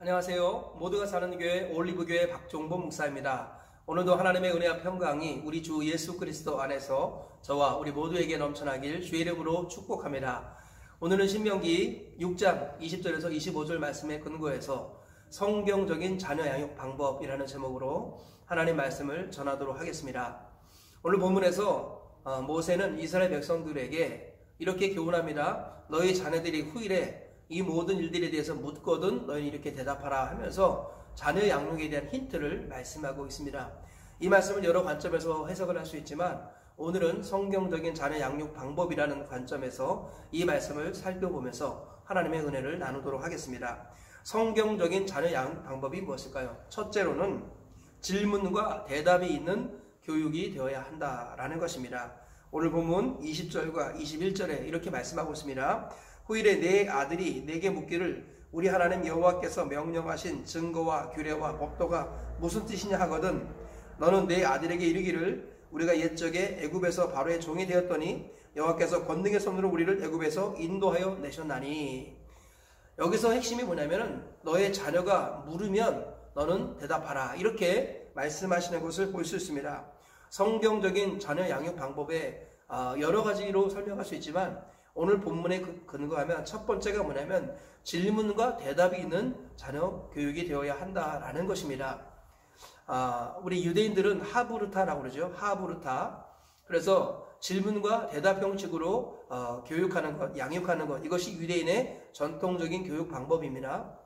안녕하세요. 모두가 사는 교회 올리브교회 박종보 목사입니다. 오늘도 하나님의 은혜와 평강이 우리 주 예수 그리스도 안에서 저와 우리 모두에게 넘쳐나길 주의 이름으로 축복합니다. 오늘은 신명기 6장 20절에서 25절 말씀에 근거해서 성경적인 자녀 양육 방법이라는 제목으로 하나님 말씀을 전하도록 하겠습니다. 오늘 본문에서 모세는 이스라엘 백성들에게 이렇게 교훈합니다. 너희 자녀들이 후일에 이 모든 일들에 대해서 묻거든 너희는 이렇게 대답하라 하면서 자녀 양육에 대한 힌트를 말씀하고 있습니다. 이 말씀을 여러 관점에서 해석을 할 수 있지만 오늘은 성경적인 자녀 양육 방법이라는 관점에서 이 말씀을 살펴보면서 하나님의 은혜를 나누도록 하겠습니다. 성경적인 자녀 양육 방법이 무엇일까요? 첫째로는 질문과 대답이 있는 교육이 되어야 한다라는 것입니다. 오늘 본문 20절과 21절에 이렇게 말씀하고 있습니다. 후일에 내 아들이 내게 묻기를 우리 하나님 여호와께서 명령하신 증거와 규례와 법도가 무슨 뜻이냐 하거든 너는 내 아들에게 이르기를 우리가 옛적에 애굽에서 바로의 종이 되었더니 여호와께서 권능의 손으로 우리를 애굽에서 인도하여 내셨나니. 여기서 핵심이 뭐냐면은 너의 자녀가 물으면 너는 대답하라 이렇게 말씀하시는 것을 볼 수 있습니다. 성경적인 자녀 양육 방법에 여러 가지로 설명할 수 있지만 오늘 본문에 근거하면 첫 번째가 뭐냐면 질문과 대답이 있는 자녀 교육이 되어야 한다라는 것입니다. 우리 유대인들은 하브르타라고 그러죠. 하브르타. 그래서 질문과 대답 형식으로 교육하는 것, 양육하는 것, 이것이 유대인의 전통적인 교육 방법입니다.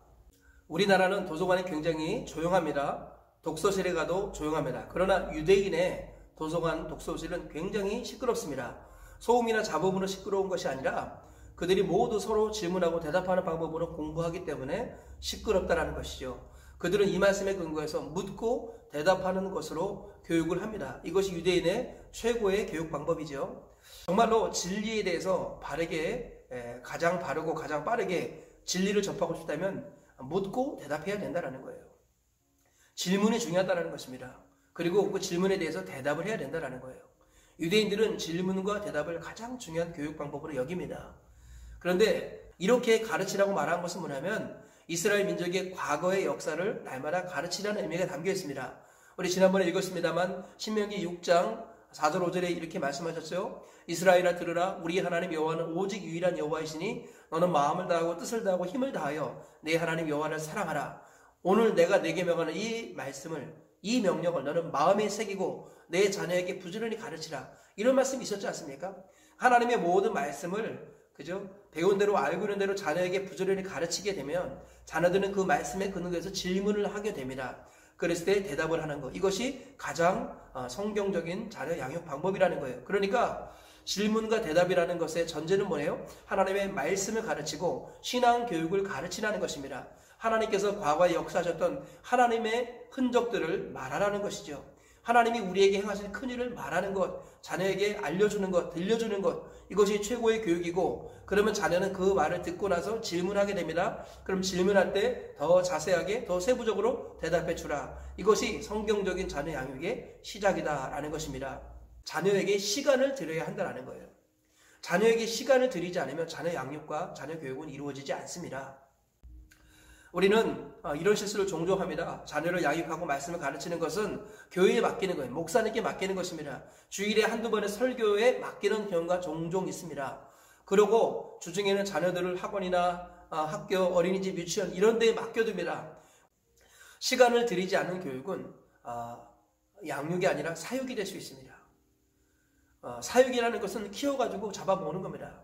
우리나라는 도서관이 굉장히 조용합니다. 독서실에 가도 조용합니다. 그러나 유대인의 도서관, 독서실은 굉장히 시끄럽습니다. 소음이나 잡음으로 시끄러운 것이 아니라 그들이 모두 서로 질문하고 대답하는 방법으로 공부하기 때문에 시끄럽다라는 것이죠. 그들은 이 말씀에 근거해서 묻고 대답하는 것으로 교육을 합니다. 이것이 유대인의 최고의 교육 방법이죠. 정말로 진리에 대해서 바르게, 가장 바르고 가장 빠르게 진리를 접하고 싶다면 묻고 대답해야 된다는 거예요. 질문이 중요하다는 것입니다. 그리고 그 질문에 대해서 대답을 해야 된다는 거예요. 유대인들은 질문과 대답을 가장 중요한 교육 방법으로 여깁니다. 그런데 이렇게 가르치라고 말한 것은 뭐냐면 이스라엘 민족의 과거의 역사를 날마다 가르치라는 의미가 담겨 있습니다. 우리 지난번에 읽었습니다만 신명기 6장 4절 5절에 이렇게 말씀하셨어요. 이스라엘아 들으라 우리 하나님 여호와는 오직 유일한 여호와이시니 너는 마음을 다하고 뜻을 다하고 힘을 다하여 내 하나님 여호와를 사랑하라. 오늘 내가 내게 명하는 이 말씀을 이 명령을 너는 마음에 새기고 내 자녀에게 부지런히 가르치라. 이런 말씀이 있었지 않습니까? 하나님의 모든 말씀을 그죠? 배운 대로 알고 있는 대로 자녀에게 부지런히 가르치게 되면 자녀들은 그 말씀에 근거해서 질문을 하게 됩니다. 그랬을 때 대답을 하는 것. 이것이 가장 성경적인 자녀 양육 방법이라는 거예요. 그러니까 질문과 대답이라는 것의 전제는 뭐예요? 하나님의 말씀을 가르치고 신앙 교육을 가르치라는 것입니다. 하나님께서 과거에 역사하셨던 하나님의 흔적들을 말하라는 것이죠. 하나님이 우리에게 행하신 큰일을 말하는 것, 자녀에게 알려주는 것, 들려주는 것, 이것이 최고의 교육이고 그러면 자녀는 그 말을 듣고 나서 질문하게 됩니다. 그럼 질문할 때 더 자세하게, 더 세부적으로 대답해 주라. 이것이 성경적인 자녀 양육의 시작이다라는 것입니다. 자녀에게 시간을 들여야 한다는 거예요. 자녀에게 시간을 들이지 않으면 자녀 양육과 자녀 교육은 이루어지지 않습니다. 우리는 이런 실수를 종종 합니다. 자녀를 양육하고 말씀을 가르치는 것은 교회에 맡기는 거예요. 목사님께 맡기는 것입니다. 주일에 한두 번의 설교에 맡기는 경우가 종종 있습니다. 그리고 주중에는 자녀들을 학원이나 학교, 어린이집, 유치원 이런 데에 맡겨둡니다. 시간을 들이지 않는 교육은 양육이 아니라 사육이 될 수 있습니다. 사육이라는 것은 키워가지고 잡아먹는 겁니다.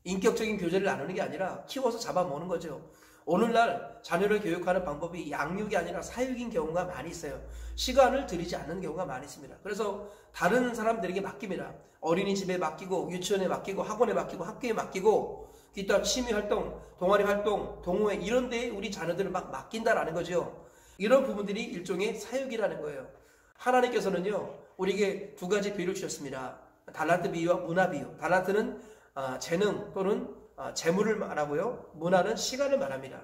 인격적인 교제를 나누는 게 아니라 키워서 잡아먹는 거죠. 오늘날 자녀를 교육하는 방법이 양육이 아니라 사육인 경우가 많이 있어요. 시간을 들이지 않는 경우가 많이 있습니다. 그래서 다른 사람들에게 맡깁니다. 어린이집에 맡기고 유치원에 맡기고 학원에 맡기고 학교에 맡기고 기타 취미활동, 동아리활동, 동호회 이런 데에 우리 자녀들을 막 맡긴다라는 거죠. 이런 부분들이 일종의 사육이라는 거예요. 하나님께서는요 우리에게 두 가지 비유를 주셨습니다. 달란트 비유와 문화 비유. 달란트는 재능 또는 재물을 말하고요. 문화는 시간을 말합니다.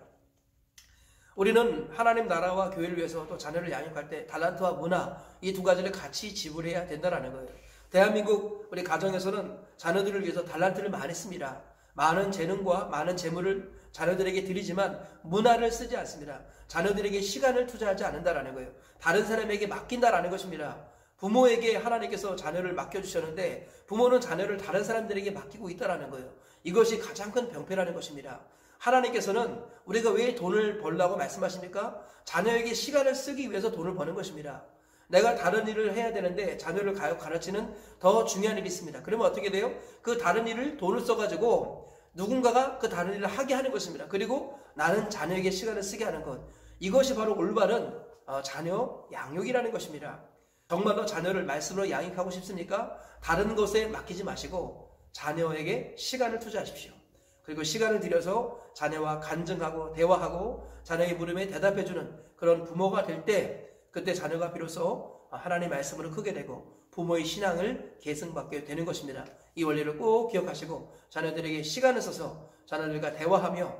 우리는 하나님 나라와 교회를 위해서 또 자녀를 양육할 때 달란트와 문화 이 두 가지를 같이 지불해야 된다는 거예요. 대한민국 우리 가정에서는 자녀들을 위해서 달란트를 많이 씁니다. 많은 재능과 많은 재물을 자녀들에게 드리지만 문화를 쓰지 않습니다. 자녀들에게 시간을 투자하지 않는다라는 거예요. 다른 사람에게 맡긴다라는 것입니다. 부모에게 하나님께서 자녀를 맡겨주셨는데 부모는 자녀를 다른 사람들에게 맡기고 있다라는 거예요. 이것이 가장 큰 병폐라는 것입니다. 하나님께서는 우리가 왜 돈을 벌라고 말씀하십니까? 자녀에게 시간을 쓰기 위해서 돈을 버는 것입니다. 내가 다른 일을 해야 되는데 자녀를 가르치는 더 중요한 일이 있습니다. 그러면 어떻게 돼요? 그 다른 일을 돈을 써가지고 누군가가 그 다른 일을 하게 하는 것입니다. 그리고 나는 자녀에게 시간을 쓰게 하는 것. 이것이 바로 올바른 자녀 양육이라는 것입니다. 정말로 자녀를 말씀으로 양육하고 싶습니까? 다른 것에 맡기지 마시고 자녀에게 시간을 투자하십시오. 그리고 시간을 들여서 자녀와 간증하고 대화하고 자녀의 물음에 대답해주는 그런 부모가 될 때 그때 자녀가 비로소 하나님의 말씀으로 크게 되고 부모의 신앙을 계승받게 되는 것입니다. 이 원리를 꼭 기억하시고 자녀들에게 시간을 써서 자녀들과 대화하며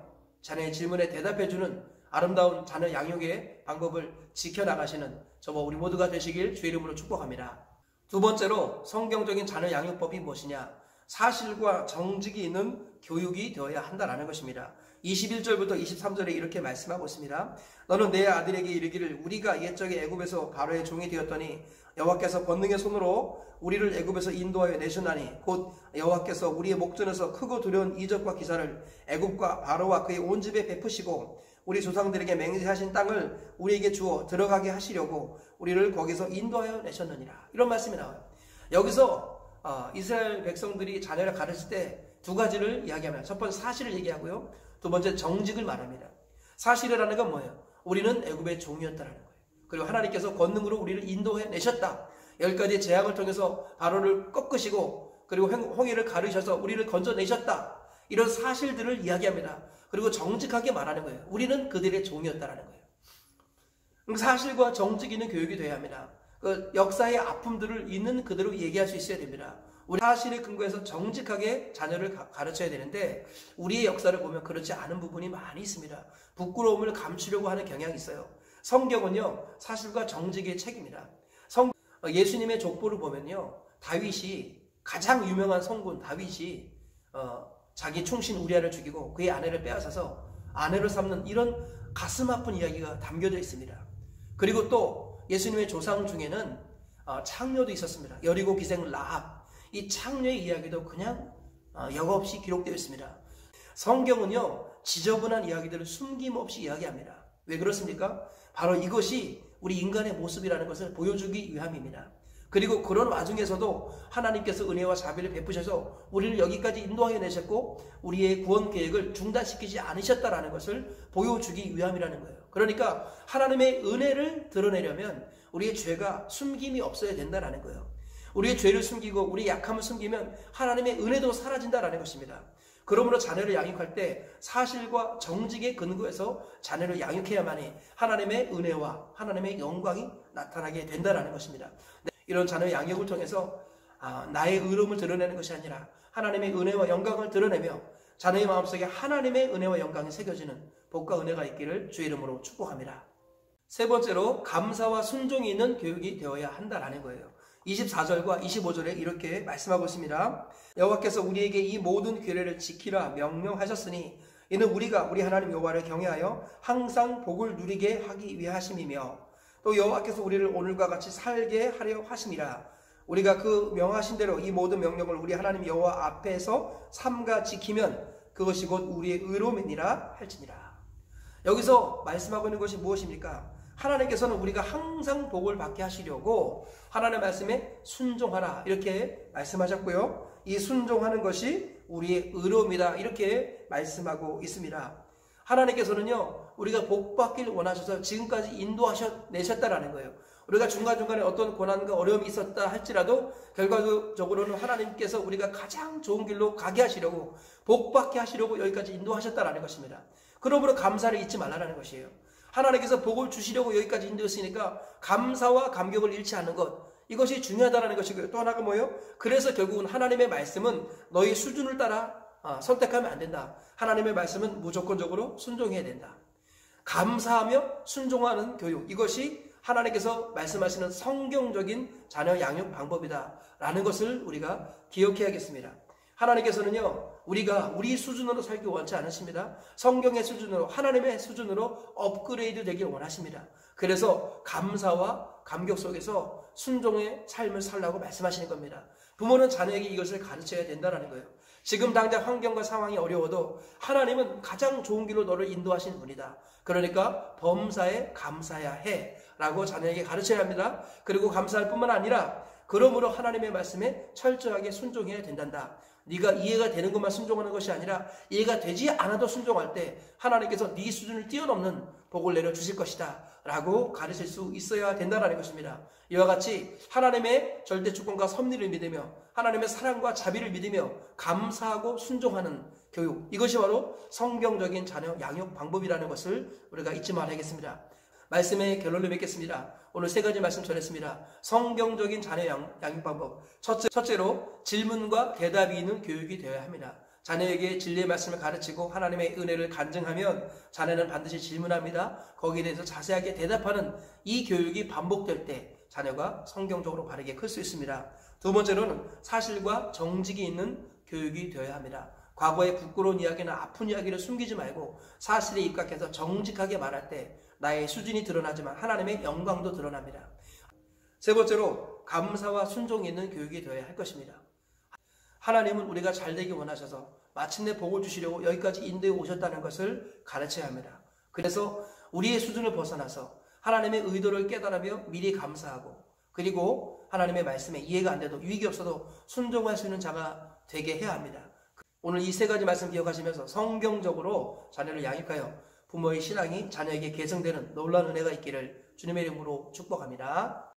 자녀의 질문에 대답해주는 아름다운 자녀 양육의 방법을 지켜나가시는 저와 우리 모두가 되시길 주의 이름으로 축복합니다. 두 번째로 성경적인 자녀 양육법이 무엇이냐? 사실과 정직이 있는 교육이 되어야 한다라는 것입니다. 21절부터 23절에 이렇게 말씀하고 있습니다. 너는 내 아들에게 이르기를 우리가 옛적에 애굽에서 바로의 종이 되었더니 여호와께서 권능의 손으로 우리를 애굽에서 인도하여 내셨나니 곧 여호와께서 우리의 목전에서 크고 두려운 이적과 기사를 애굽과 바로와 그의 온 집에 베푸시고 우리 조상들에게 맹세하신 땅을 우리에게 주어 들어가게 하시려고 우리를 거기서 인도하여 내셨느니라. 이런 말씀이 나와요. 여기서 이스라엘 백성들이 자녀를 가르칠 때 두 가지를 이야기합니다. 첫 번째 사실을 얘기하고요. 두 번째 정직을 말합니다. 사실이라는 건 뭐예요? 우리는 애굽의 종이었다라는 거예요. 그리고 하나님께서 권능으로 우리를 인도해 내셨다. 10가지 재앙을 통해서 바로를 꺾으시고 그리고 홍해를 가르셔서 우리를 건져내셨다. 이런 사실들을 이야기합니다. 그리고 정직하게 말하는 거예요. 우리는 그들의 종이었다라는 거예요. 사실과 정직 있는 교육이 되어야 합니다. 그 역사의 아픔들을 있는 그대로 얘기할 수 있어야 됩니다. 우리 사실에 근거해서 정직하게 자녀를 가르쳐야 되는데 우리의 역사를 보면 그렇지 않은 부분이 많이 있습니다. 부끄러움을 감추려고 하는 경향이 있어요. 성경은요 사실과 정직의 책입니다. 예수님의 족보를 보면요 다윗이 가장 유명한 성군 다윗이 자기 충신 우리아를 죽이고 그의 아내를 빼앗아서 아내를 삼는 이런 가슴 아픈 이야기가 담겨져 있습니다. 그리고 또 예수님의 조상 중에는 창녀도 있었습니다. 여리고 기생 라합. 이 창녀의 이야기도 그냥 여과없이 기록되어 있습니다. 성경은요 지저분한 이야기들을 숨김없이 이야기합니다. 왜 그렇습니까? 바로 이것이 우리 인간의 모습이라는 것을 보여주기 위함입니다. 그리고 그런 와중에서도 하나님께서 은혜와 자비를 베푸셔서 우리를 여기까지 인도하여 내셨고 우리의 구원 계획을 중단시키지 않으셨다라는 것을 보여주기 위함이라는 거예요. 그러니까 하나님의 은혜를 드러내려면 우리의 죄가 숨김이 없어야 된다는 거예요. 우리의 죄를 숨기고 우리의 약함을 숨기면 하나님의 은혜도 사라진다는 것입니다. 그러므로 자녀를 양육할 때 사실과 정직에 근거해서 자녀를 양육해야만이 하나님의 은혜와 하나님의 영광이 나타나게 된다는 것입니다. 이런 자녀 양육을 통해서 나의 의로움을 드러내는 것이 아니라 하나님의 은혜와 영광을 드러내며 자녀의 마음속에 하나님의 은혜와 영광이 새겨지는 복과 은혜가 있기를 주의 이름으로 축복합니다. 세 번째로 감사와 순종이 있는 교육이 되어야 한다는 거예요. 24절과 25절에 이렇게 말씀하고 있습니다. 여호와께서 우리에게 이 모든 규례를 지키라 명령하셨으니 이는 우리가 우리 하나님 여호와를 경외하여 항상 복을 누리게 하기 위하심이며 또 여호와께서 우리를 오늘과 같이 살게 하려 하심이라. 우리가 그 명하신 대로 이 모든 명령을 우리 하나님 여호와 앞에서 삼가 지키면 그것이 곧 우리의 의로움이니라 할지니라. 여기서 말씀하고 있는 것이 무엇입니까? 하나님께서는 우리가 항상 복을 받게 하시려고 하나님의 말씀에 순종하라 이렇게 말씀하셨고요. 이 순종하는 것이 우리의 의로움이다 이렇게 말씀하고 있습니다. 하나님께서는요 우리가 복 받기를 원하셔서 지금까지 인도하셨다라는 거예요. 우리가 중간중간에 어떤 고난과 어려움이 있었다 할지라도 결과적으로는 하나님께서 우리가 가장 좋은 길로 가게 하시려고 복 받게 하시려고 여기까지 인도하셨다라는 것입니다. 그러므로 감사를 잊지 말라는 것이에요. 하나님께서 복을 주시려고 여기까지 인도했으니까 감사와 감격을 잃지 않는 것 이것이 중요하다는 것이고요. 또 하나가 뭐예요? 그래서 결국은 하나님의 말씀은 너희 수준을 따라 선택하면 안 된다. 하나님의 말씀은 무조건적으로 순종해야 된다. 감사하며 순종하는 교육 이것이 하나님께서 말씀하시는 성경적인 자녀 양육 방법이다 라는 것을 우리가 기억해야겠습니다. 하나님께서는요 우리가 우리 수준으로 살기 원치 않으십니다. 성경의 수준으로, 하나님의 수준으로 업그레이드 되길 원하십니다. 그래서 감사와 감격 속에서 순종의 삶을 살라고 말씀하시는 겁니다. 부모는 자녀에게 이것을 가르쳐야 된다는 거예요. 지금 당장 환경과 상황이 어려워도 하나님은 가장 좋은 길로 너를 인도하시는 분이다. 그러니까 범사에 감사해야 해 라고 자녀에게 가르쳐야 합니다. 그리고 감사할 뿐만 아니라 그러므로 하나님의 말씀에 철저하게 순종해야 된단다. 네가 이해가 되는 것만 순종하는 것이 아니라 이해가 되지 않아도 순종할 때 하나님께서 네 수준을 뛰어넘는 복을 내려주실 것이다 라고 가르칠 수 있어야 된다는 것입니다. 이와 같이 하나님의 절대 주권과 섭리를 믿으며 하나님의 사랑과 자비를 믿으며 감사하고 순종하는 교육, 이것이 바로 성경적인 자녀 양육 방법이라는 것을 우리가 잊지 말아야겠습니다. 말씀의 결론을 맺겠습니다. 오늘 세 가지 말씀 전했습니다. 성경적인 자녀 양육 방법. 첫째로 질문과 대답이 있는 교육이 되어야 합니다. 자녀에게 진리의 말씀을 가르치고 하나님의 은혜를 간증하면 자녀는 반드시 질문합니다. 거기에 대해서 자세하게 대답하는 이 교육이 반복될 때 자녀가 성경적으로 바르게 클 수 있습니다. 두 번째로는 사실과 정직이 있는 교육이 되어야 합니다. 과거의 부끄러운 이야기나 아픈 이야기를 숨기지 말고 사실에 입각해서 정직하게 말할 때 나의 수준이 드러나지만 하나님의 영광도 드러납니다. 세 번째로 감사와 순종이 있는 교육이 되어야 할 것입니다. 하나님은 우리가 잘되기 원하셔서 마침내 복을 주시려고 여기까지 인도해 오셨다는 것을 가르쳐야 합니다. 그래서 우리의 수준을 벗어나서 하나님의 의도를 깨달으며 미리 감사하고 그리고 하나님의 말씀에 이해가 안 돼도 유익이 없어도 순종할 수 있는 자가 되게 해야 합니다. 오늘 이 세 가지 말씀 기억하시면서 성경적으로 자녀를 양육하여 부모의 신앙이 자녀에게 계승되는 놀라운 은혜가 있기를 주님의 이름으로 축복합니다.